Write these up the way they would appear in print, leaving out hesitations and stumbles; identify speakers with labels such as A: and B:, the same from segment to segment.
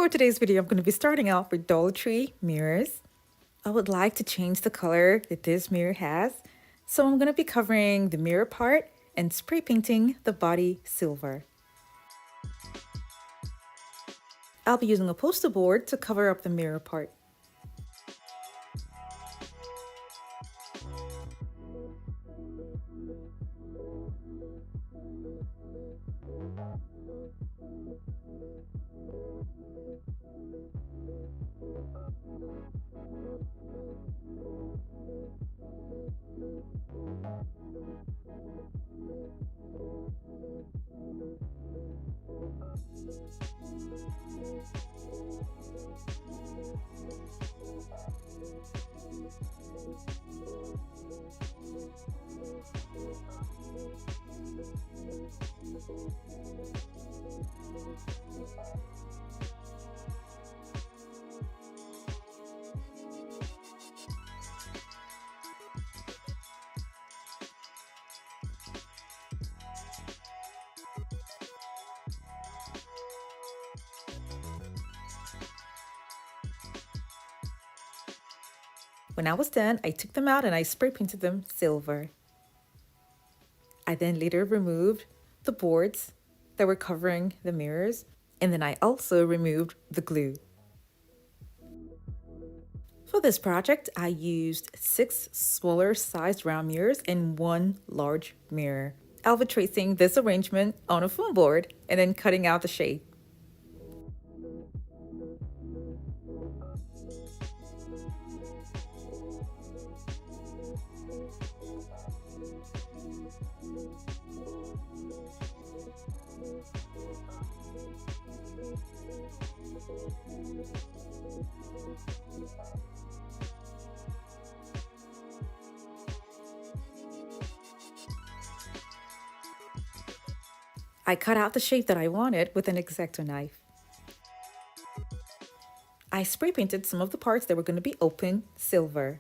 A: For today's video, I'm going to be starting off with Dollar Tree mirrors. I would like to change the color that this mirror has, so I'm going to be covering the mirror part and spray painting the body silver. I'll be using a poster board to cover up the mirror part. When I was done, I took them out and I spray painted them silver. I then later removed the boards that were covering the mirrors, and then I also removed the glue. For this project, I used 6 smaller sized round mirrors and 1 large mirror. I'll be tracing this arrangement on a foam board and then cutting out the shape. I cut out the shape that I wanted with an X-Acto knife. I spray painted some of the parts that were going to be open silver,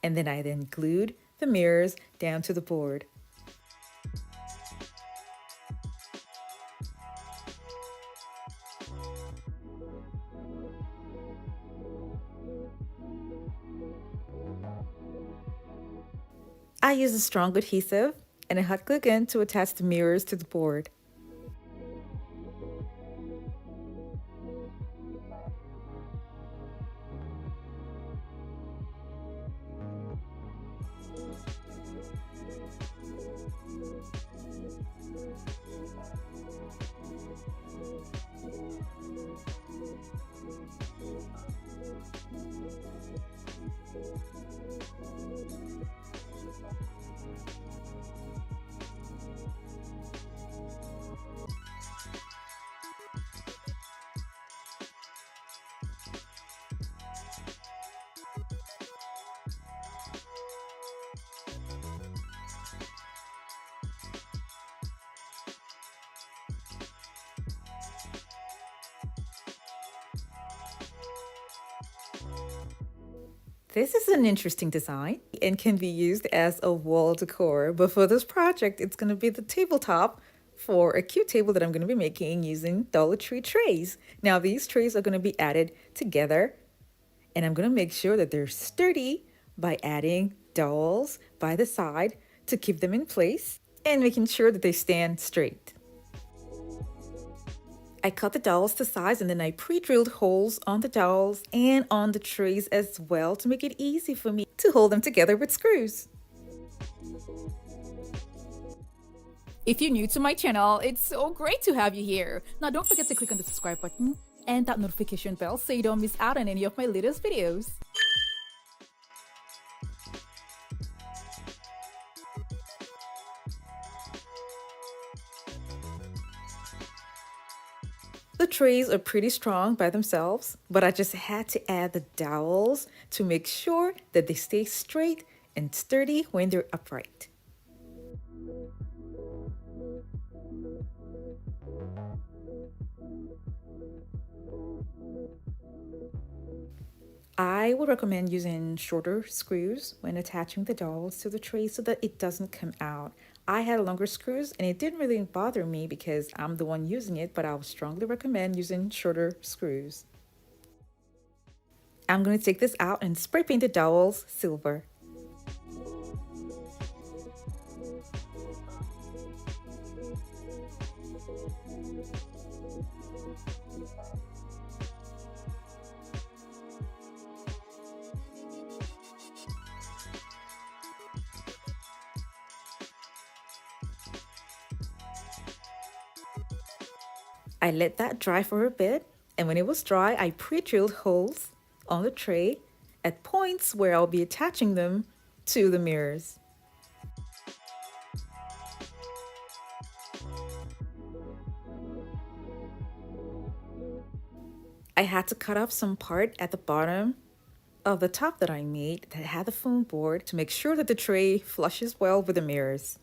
A: and then I glued the mirrors down to the board. I used a strong adhesive and a hot glue gun to attach the mirrors to the board. This is an interesting design and can be used as a wall decor, but for this project, it's going to be the tabletop for a cute table that I'm going to be making using Dollar Tree trays. Now, these trays are going to be added together, and I'm going to make sure that they're sturdy by adding dowels by the side to keep them in place and making sure that they stand straight. I cut the dowels to size and then I pre-drilled holes on the dowels and on the trays as well to make it easy for me to hold them together with screws.
B: If you're new to my channel, it's so great to have you here. Now don't forget to click on the subscribe button and that notification bell so you don't miss out on any of my latest videos.
A: The trays are pretty strong by themselves, but I just had to add the dowels to make sure that they stay straight and sturdy when they're upright. I would recommend using shorter screws when attaching the dowels to the tray so that it doesn't come out I had longer screws and it didn't really bother me because I'm the one using it, but I would strongly recommend using shorter screws. I'm going to take this out and spray paint the dowels silver. I let that dry for a bit, and when it was dry, I pre-drilled holes on the tray at points where I'll be attaching them to the mirrors. I had to cut off some part at the bottom of the top that I made that had the foam board to make sure that the tray flushes well with the mirrors.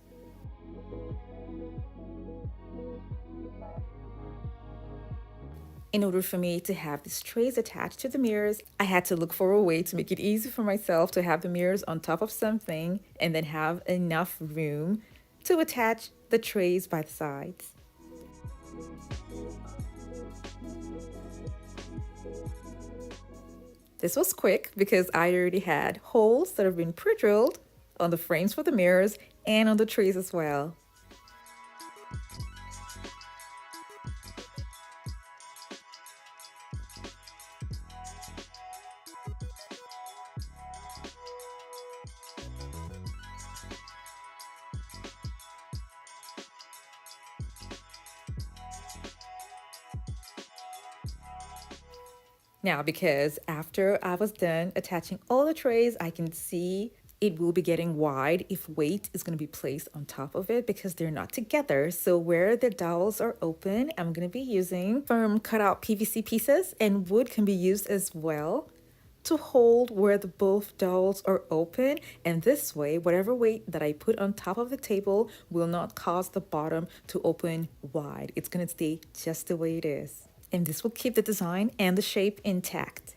A: In order for me to have these trays attached to the mirrors, I had to look for a way to make it easy for myself to have the mirrors on top of something and then have enough room to attach the trays by the sides. This was quick because I already had holes that have been pre-drilled on the frames for the mirrors and on the trays as well. Now, because after I was done attaching all the trays, I can see it will be getting wide if weight is going to be placed on top of it because they're not together. So where the dowels are open, I'm going to be using firm cutout PVC pieces, and wood can be used as well to hold where the both dowels are open, and this way whatever weight that I put on top of the table will not cause the bottom to open wide. It's going to stay just the way it is, and this will keep the design and the shape intact.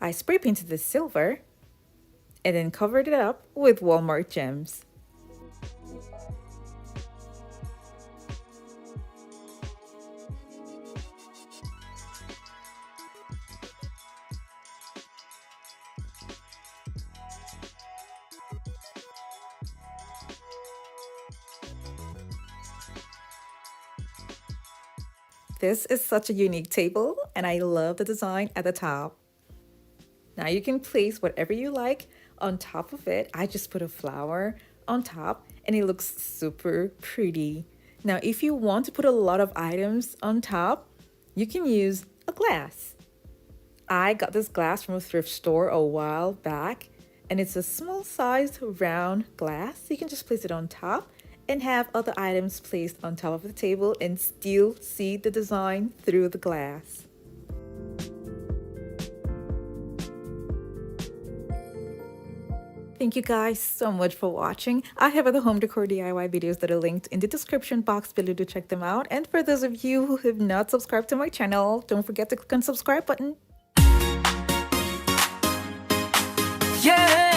A: I spray painted this silver and then covered it up with Walmart gems. This is such a unique table, and I love the design at the top. Now you can place whatever you like on top of it. I just put a flower on top and it looks super pretty. Now, if you want to put a lot of items on top, you can use a glass. I got this glass from a thrift store a while back, and it's a small sized round glass. You can just place it on top and have other items placed on top of the table and still see the design through the glass. Thank you guys so much for watching. I have other home decor DIY videos that are linked in the description box below to check them out. And for those of you who have not subscribed to my channel, don't forget to click on the subscribe button.
C: Yeah.